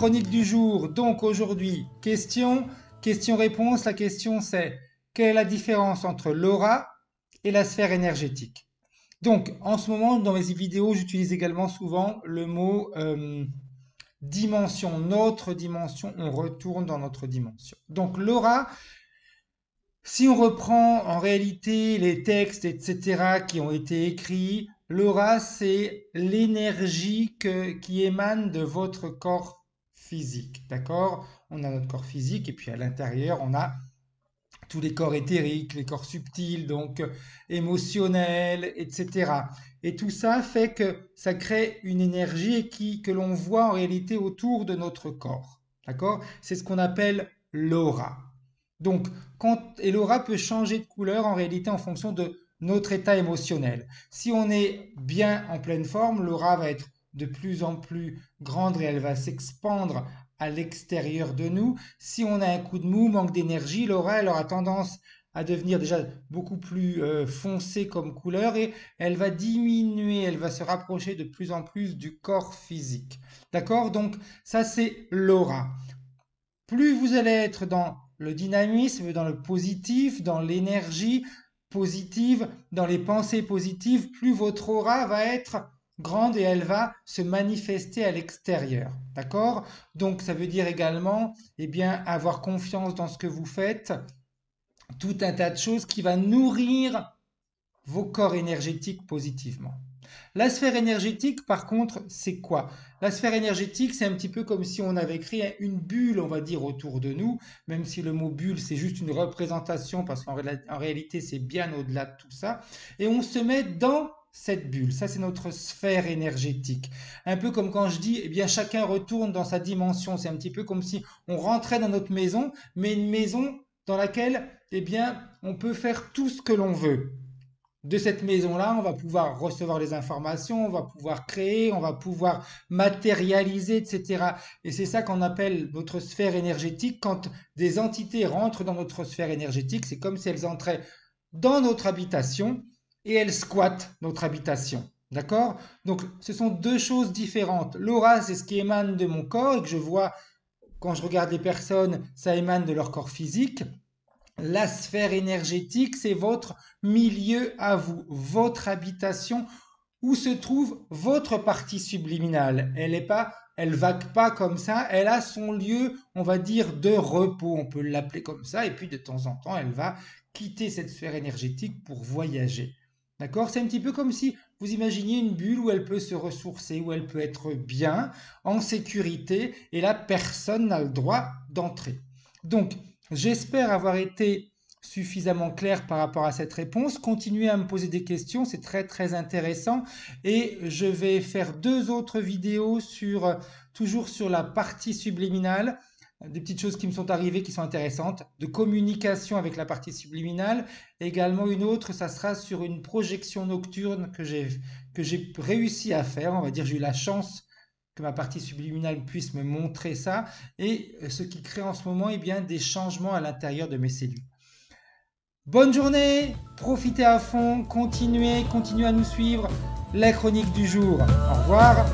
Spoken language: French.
chronique du jour. Donc aujourd'hui, question-réponse. La question c'est, quelle est la différence entre l'aura et la sphère énergétique? Donc en ce moment, dans mes vidéos, j'utilise également souvent le mot dimension, notre dimension, on retourne dans notre dimension. Donc l'aura, si on reprend en réalité les textes, etc., qui ont été écrits, l'aura, c'est l'énergie qui émane de votre corps physique. D'accord? On a notre corps physique et puis à l'intérieur, on a tous les corps éthériques, les corps subtils, donc émotionnels, etc. Et tout ça fait que ça crée une énergie que l'on voit en réalité autour de notre corps. D'accord? C'est ce qu'on appelle l'aura. Donc, et l'aura peut changer de couleur en réalité en fonction de notre état émotionnel. Si on est bien en pleine forme, l'aura va être de plus en plus grande et elle va s'expandre à l'extérieur de nous. Si on a un coup de mou, manque d'énergie, l'aura, elle aura tendance à devenir déjà beaucoup plus foncée comme couleur et elle va diminuer, elle va se rapprocher de plus en plus du corps physique. D'accord? Donc ça c'est l'aura. Plus vous allez être dans le dynamisme, dans le positif, dans l'énergie positive, dans les pensées positives, plus votre aura va être grande et elle va se manifester à l'extérieur. D'accord? Donc ça veut dire également avoir confiance dans ce que vous faites, tout un tas de choses qui va nourrir vos corps énergétiques positivement. La sphère énergétique, par contre, c'est quoi? La sphère énergétique, c'est un petit peu comme si on avait créé une bulle, on va dire, autour de nous, même si le mot bulle, c'est juste une représentation, parce qu'en réalité, c'est bien au-delà de tout ça. Et on se met dans cette bulle. Ça, c'est notre sphère énergétique. Un peu comme quand je dis, eh bien, chacun retourne dans sa dimension. C'est un petit peu comme si on rentrait dans notre maison, mais une maison dans laquelle, eh bien, on peut faire tout ce que l'on veut. De cette maison-là, on va pouvoir recevoir les informations, on va pouvoir créer, on va pouvoir matérialiser, etc. Et c'est ça qu'on appelle notre sphère énergétique. Quand des entités rentrent dans notre sphère énergétique, c'est comme si elles entraient dans notre habitation et elles squattent notre habitation. D'accord? Donc, ce sont deux choses différentes. L'aura, c'est ce qui émane de mon corps et que je vois quand je regarde les personnes, ça émane de leur corps physique. La sphère énergétique, c'est votre milieu à vous, votre habitation, où se trouve votre partie subliminale. Elle vague pas comme ça, elle a son lieu, on va dire, de repos, on peut l'appeler comme ça, et puis de temps en temps, elle va quitter cette sphère énergétique pour voyager. D'accord? C'est un petit peu comme si vous imaginiez une bulle où elle peut se ressourcer, où elle peut être bien, en sécurité, et là, personne n'a le droit d'entrer. Donc, j'espère avoir été suffisamment clair par rapport à cette réponse. Continuez à me poser des questions, c'est très très intéressant. Et je vais faire deux autres vidéos toujours sur la partie subliminale, des petites choses qui me sont arrivées qui sont intéressantes, de communication avec la partie subliminale. Également une autre, ça sera sur une projection nocturne que j'ai réussi à faire. On va dire j'ai eu la chance que ma partie subliminale puisse me montrer ça, et ce qui crée en ce moment des changements à l'intérieur de mes cellules. Bonne journée, profitez à fond, continuez à nous suivre, la chronique du jour. Au revoir.